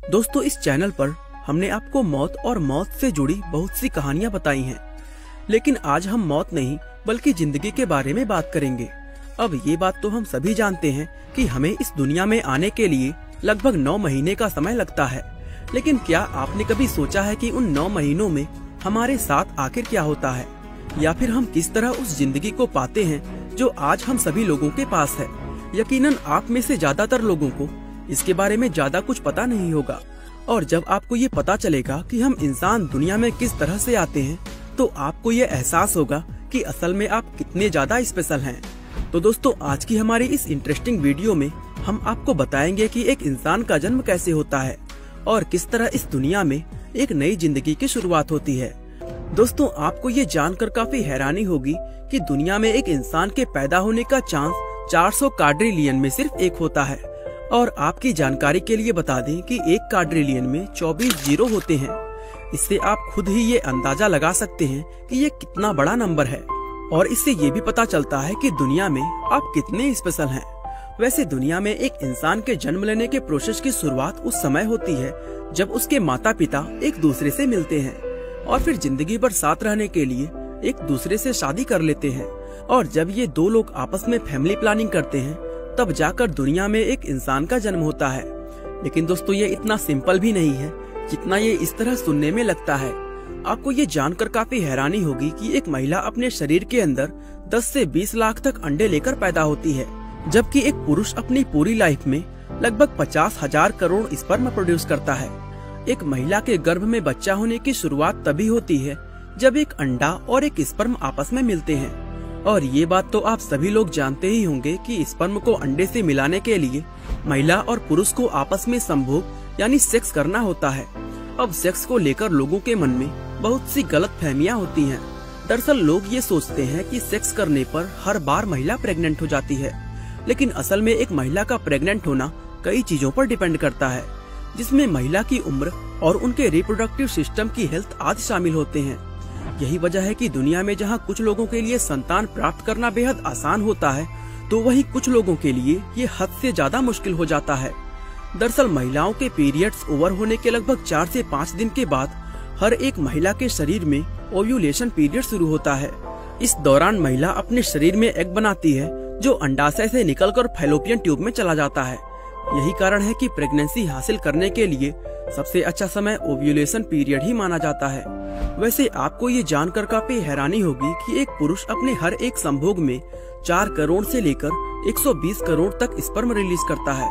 दोस्तों, इस चैनल पर हमने आपको मौत और मौत से जुड़ी बहुत सी कहानियां बताई हैं, लेकिन आज हम मौत नहीं बल्कि जिंदगी के बारे में बात करेंगे। अब ये बात तो हम सभी जानते हैं कि हमें इस दुनिया में आने के लिए लगभग 9 महीने का समय लगता है, लेकिन क्या आपने कभी सोचा है कि उन 9 महीनों में हमारे साथ आखिर क्या होता है, या फिर हम किस तरह उस जिंदगी को पाते हैं जो आज हम सभी लोगों के पास है। यकीनन आप में से ज्यादातर लोगों को इसके बारे में ज्यादा कुछ पता नहीं होगा, और जब आपको ये पता चलेगा कि हम इंसान दुनिया में किस तरह से आते हैं, तो आपको ये एहसास होगा कि असल में आप कितने ज्यादा स्पेशल हैं। तो दोस्तों, आज की हमारी इस इंटरेस्टिंग वीडियो में हम आपको बताएंगे कि एक इंसान का जन्म कैसे होता है और किस तरह इस दुनिया में एक नई जिंदगी की शुरुआत होती है। दोस्तों, आपको ये जानकर काफी हैरानी होगी कि दुनिया में एक इंसान के पैदा होने का चांस 400 क्वाड्रिलियन में सिर्फ एक होता है। और आपकी जानकारी के लिए बता दें कि एक क्वाड्रिलियन में 24 जीरो होते हैं। इससे आप खुद ही ये अंदाजा लगा सकते हैं कि ये कितना बड़ा नंबर है, और इससे ये भी पता चलता है कि दुनिया में आप कितने स्पेशल हैं। वैसे दुनिया में एक इंसान के जन्म लेने के प्रोसेस की शुरुआत उस समय होती है जब उसके माता पिता एक दूसरे से मिलते हैं और फिर जिंदगी भर साथ रहने के लिए एक दूसरे से शादी कर लेते हैं। और जब ये दो लोग आपस में फैमिली प्लानिंग करते हैं, तब जाकर दुनिया में एक इंसान का जन्म होता है। लेकिन दोस्तों, ये इतना सिंपल भी नहीं है जितना ये इस तरह सुनने में लगता है। आपको ये जानकर काफी हैरानी होगी कि एक महिला अपने शरीर के अंदर 10 से 20 लाख तक अंडे लेकर पैदा होती है, जबकि एक पुरुष अपनी पूरी लाइफ में लगभग 50,000 करोड़ स्पर्म प्रोड्यूस करता है। एक महिला के गर्भ में बच्चा होने की शुरुआत तभी होती है जब एक अंडा और एक स्पर्म आपस में मिलते हैं। और ये बात तो आप सभी लोग जानते ही होंगे कि स्पर्म को अंडे से मिलाने के लिए महिला और पुरुष को आपस में संभोग यानी सेक्स करना होता है। अब सेक्स को लेकर लोगों के मन में बहुत सी गलत फहमियाँ होती हैं। दरअसल लोग ये सोचते हैं कि सेक्स करने पर हर बार महिला प्रेग्नेंट हो जाती है, लेकिन असल में एक महिला का प्रेग्नेंट होना कई चीजों पर डिपेंड करता है, जिसमें महिला की उम्र और उनके रिप्रोडक्टिव सिस्टम की हेल्थ आदि शामिल होते हैं। यही वजह है कि दुनिया में जहां कुछ लोगों के लिए संतान प्राप्त करना बेहद आसान होता है, तो वहीं कुछ लोगों के लिए ये हद से ज्यादा मुश्किल हो जाता है। दरअसल महिलाओं के पीरियड्स ओवर होने के लगभग 4 से 5 दिन के बाद हर एक महिला के शरीर में ओव्यूलेशन पीरियड शुरू होता है। इस दौरान महिला अपने शरीर में एग बनाती है, जो अंडाशय से निकलकर फैलोपियन ट्यूब में चला जाता है। यही कारण है कि प्रेगनेंसी हासिल करने के लिए सबसे अच्छा समय ओव्यूलेशन पीरियड ही माना जाता है। वैसे आपको ये जानकर काफी हैरानी होगी कि एक पुरुष अपने हर एक संभोग में 4 करोड़ से लेकर 120 करोड़ तक स्पर्म रिलीज करता है।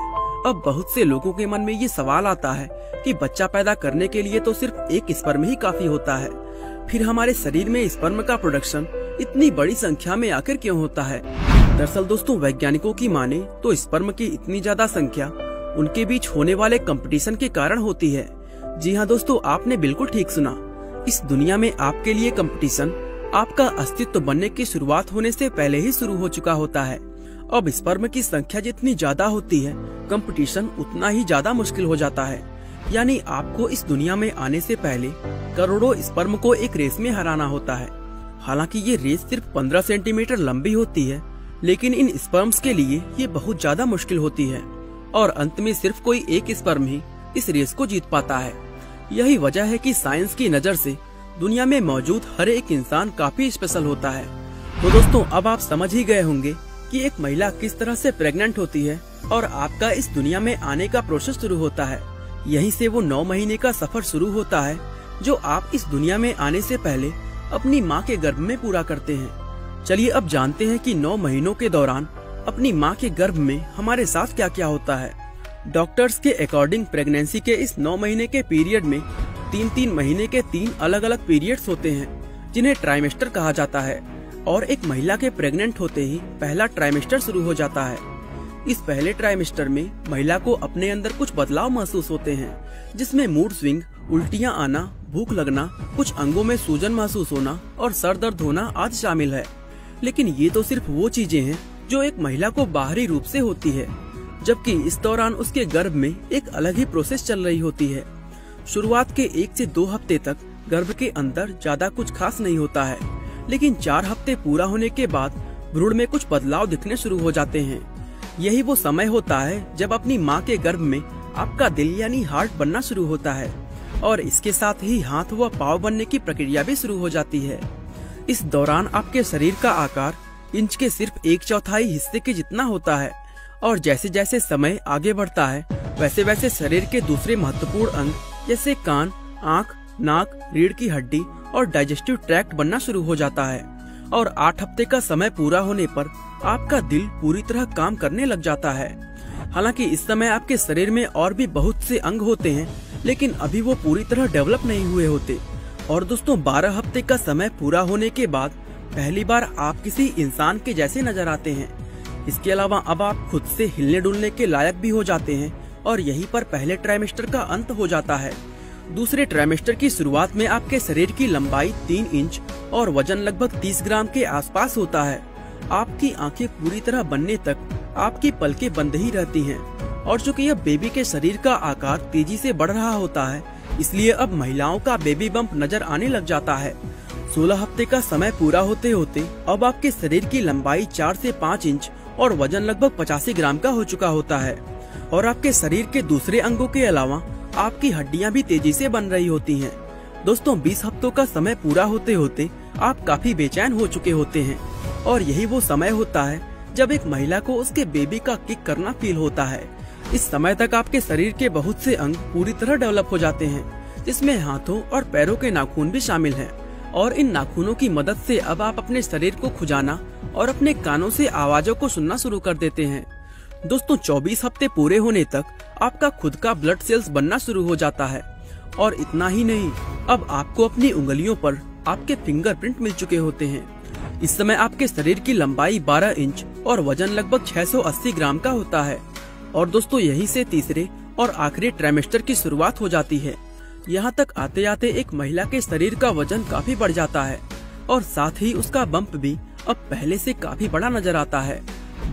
अब बहुत से लोगों के मन में ये सवाल आता है कि बच्चा पैदा करने के लिए तो सिर्फ एक स्पर्म ही काफी होता है, फिर हमारे शरीर में स्पर्म का प्रोडक्शन इतनी बड़ी संख्या में आखिर क्यों होता है? दरअसल दोस्तों, वैज्ञानिकों की माने तो स्पर्म की इतनी ज्यादा संख्या उनके बीच होने वाले कंपटीशन के कारण होती है। जी हाँ दोस्तों, आपने बिल्कुल ठीक सुना। इस दुनिया में आपके लिए कंपटीशन आपका अस्तित्व बनने की शुरुआत होने से पहले ही शुरू हो चुका होता है। अब स्पर्म की संख्या जितनी ज्यादा होती है, कंपटीशन उतना ही ज्यादा मुश्किल हो जाता है। यानी आपको इस दुनिया में आने से पहले करोड़ों स्पर्म को एक रेस में हराना होता है। हालांकि ये रेस सिर्फ 15 सेंटीमीटर लंबी होती है, लेकिन इन स्पर्म्स के लिए ये बहुत ज्यादा मुश्किल होती है, और अंत में सिर्फ कोई एक स्पर्म ही इस रेस को जीत पाता है। यही वजह है कि साइंस की नजर से दुनिया में मौजूद हर एक इंसान काफी स्पेशल होता है। तो दोस्तों, अब आप समझ ही गए होंगे कि एक महिला किस तरह से प्रेग्नेंट होती है और आपका इस दुनिया में आने का प्रोसेस शुरू होता है। यहीं से वो 9 महीने का सफर शुरू होता है जो आप इस दुनिया में आने से पहले अपनी माँ के गर्भ में पूरा करते हैं। चलिए अब जानते हैं कि 9 महीनों के दौरान अपनी माँ के गर्भ में हमारे साथ क्या क्या होता है। डॉक्टर्स के अकॉर्डिंग प्रेगनेंसी के इस 9 महीने के पीरियड में 3-3 महीने के 3 अलग अलग पीरियड्स होते हैं, जिन्हें ट्राइमेस्टर कहा जाता है। और एक महिला के प्रेग्नेंट होते ही पहला ट्राइमेस्टर शुरू हो जाता है। इस पहले ट्राइमेस्टर में महिला को अपने अंदर कुछ बदलाव महसूस होते हैं, जिसमें मूड स्विंग, उल्टियाँ आना, भूख लगना, कुछ अंगों में सूजन महसूस होना और सर दर्द होना आदि शामिल है। लेकिन ये तो सिर्फ वो चीजें हैं जो एक महिला को बाहरी रूप से होती है, जबकि इस दौरान उसके गर्भ में एक अलग ही प्रोसेस चल रही होती है। शुरुआत के 1 से 2 हफ्ते तक गर्भ के अंदर ज्यादा कुछ खास नहीं होता है, लेकिन 4 हफ्ते पूरा होने के बाद भ्रूण में कुछ बदलाव दिखने शुरू हो जाते हैं। यही वो समय होता है जब अपनी माँ के गर्भ में आपका दिल यानी हार्ट बनना शुरू होता है और इसके साथ ही हाथ व पाँव बनने की प्रक्रिया भी शुरू हो जाती है। इस दौरान आपके शरीर का आकार इंच के सिर्फ 1/4 हिस्से के जितना होता है और जैसे जैसे समय आगे बढ़ता है वैसे वैसे शरीर के दूसरे महत्वपूर्ण अंग जैसे कान, आँख, नाक, रीढ़ की हड्डी और डाइजेस्टिव ट्रैक्ट बनना शुरू हो जाता है। और 8 हफ्ते का समय पूरा होने पर आपका दिल पूरी तरह काम करने लग जाता है। हालांकि इस समय आपके शरीर में और भी बहुत से अंग होते हैं, लेकिन अभी वो पूरी तरह डेवलप नहीं हुए होते। और दोस्तों 12 हफ्ते का समय पूरा होने के बाद पहली बार आप किसी इंसान के जैसे नजर आते हैं। इसके अलावा अब आप खुद से हिलने डुलने के लायक भी हो जाते हैं और यहीं पर पहले ट्राइमेस्टर का अंत हो जाता है। दूसरे ट्राइमेस्टर की शुरुआत में आपके शरीर की लंबाई 3 इंच और वजन लगभग 30 ग्राम के आसपास होता है। आपकी आंखें पूरी तरह बनने तक आपकी पलकें बंद ही रहती हैं और चूंकि यह बेबी के शरीर का आकार तेजी से बढ़ रहा होता है, इसलिए अब महिलाओं का बेबी बम्प नजर आने लग जाता है। 16 हफ्ते का समय पूरा होते होते अब आपके शरीर की लंबाई 4 से 5 इंच और वजन लगभग 85 ग्राम का हो चुका होता है और आपके शरीर के दूसरे अंगों के अलावा आपकी हड्डियां भी तेजी से बन रही होती हैं। दोस्तों 20 हफ्तों का समय पूरा होते होते आप काफी बेचैन हो चुके होते हैं और यही वो समय होता है जब एक महिला को उसके बेबी का किक करना फील होता है। इस समय तक आपके शरीर के बहुत से अंग पूरी तरह डेवलप हो जाते हैं, जिसमें हाथों और पैरों के नाखून भी शामिल हैं और इन नाखूनों की मदद से अब आप अपने शरीर को खुजाना और अपने कानों से आवाजों को सुनना शुरू कर देते हैं। दोस्तों 24 हफ्ते पूरे होने तक आपका खुद का ब्लड सेल्स बनना शुरू हो जाता है और इतना ही नहीं, अब आपको अपनी उंगलियों पर आपके फिंगरप्रिंट मिल चुके होते हैं। इस समय आपके शरीर की लंबाई 12 इंच और वजन लगभग 680 ग्राम का होता है। और दोस्तों यहीं से तीसरे और आखिरी ट्राइमेस्टर की शुरुआत हो जाती है। यहाँ तक आते आते एक महिला के शरीर का वजन काफी बढ़ जाता है और साथ ही उसका बम्प भी अब पहले से काफी बड़ा नजर आता है।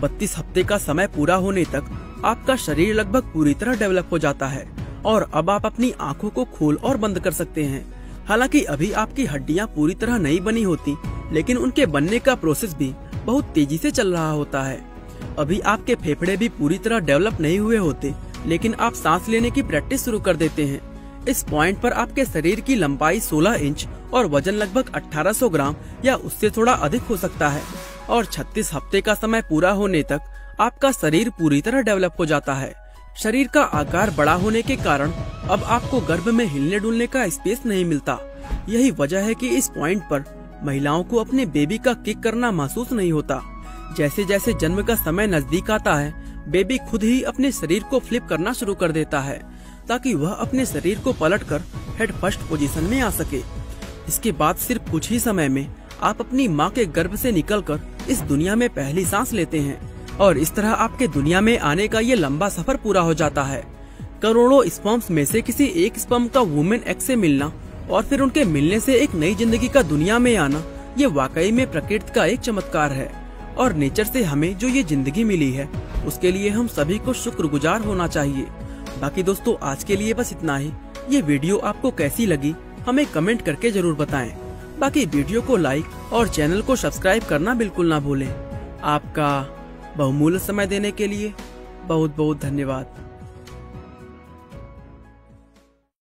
32 हफ्ते का समय पूरा होने तक आपका शरीर लगभग पूरी तरह डेवलप हो जाता है और अब आप अपनी आंखों को खोल और बंद कर सकते हैं। हालांकि अभी आपकी हड्डियां पूरी तरह नहीं बनी होती, लेकिन उनके बनने का प्रोसेस भी बहुत तेजी से चल रहा होता है। अभी आपके फेफड़े भी पूरी तरह डेवलप नहीं हुए होते, लेकिन आप सांस लेने की प्रैक्टिस शुरू कर देते हैं। इस पॉइंट पर आपके शरीर की लंबाई 16 इंच और वजन लगभग 1800 ग्राम या उससे थोड़ा अधिक हो सकता है और 36 हफ्ते का समय पूरा होने तक आपका शरीर पूरी तरह डेवलप हो जाता है। शरीर का आकार बड़ा होने के कारण अब आपको गर्भ में हिलने डुलने का स्पेस नहीं मिलता। यही वजह है कि इस पॉइंट पर महिलाओं को अपने बेबी का किक करना महसूस नहीं होता। जैसे जैसे जन्म का समय नजदीक आता है, बेबी खुद ही अपने शरीर को फ्लिप करना शुरू कर देता है ताकि वह अपने शरीर को पलटकर हेड फर्स्ट पोजीशन में आ सके। इसके बाद सिर्फ कुछ ही समय में आप अपनी माँ के गर्भ से निकलकर इस दुनिया में पहली सांस लेते हैं और इस तरह आपके दुनिया में आने का ये लंबा सफर पूरा हो जाता है। करोड़ों स्पर्म्स में से किसी एक स्पर्म का वुमेन एग से मिलना और फिर उनके मिलने से एक नई जिंदगी का दुनिया में आना, ये वाकई में प्रकृति का एक चमत्कार है और नेचर से हमें जो ये जिंदगी मिली है उसके लिए हम सभी को शुक्रगुजार होना चाहिए। बाकी दोस्तों आज के लिए बस इतना ही। ये वीडियो आपको कैसी लगी हमें कमेंट करके जरूर बताएं। बाकी वीडियो को लाइक और चैनल को सब्सक्राइब करना बिल्कुल ना भूलें। आपका बहुमूल्य समय देने के लिए बहुत बहुत धन्यवाद।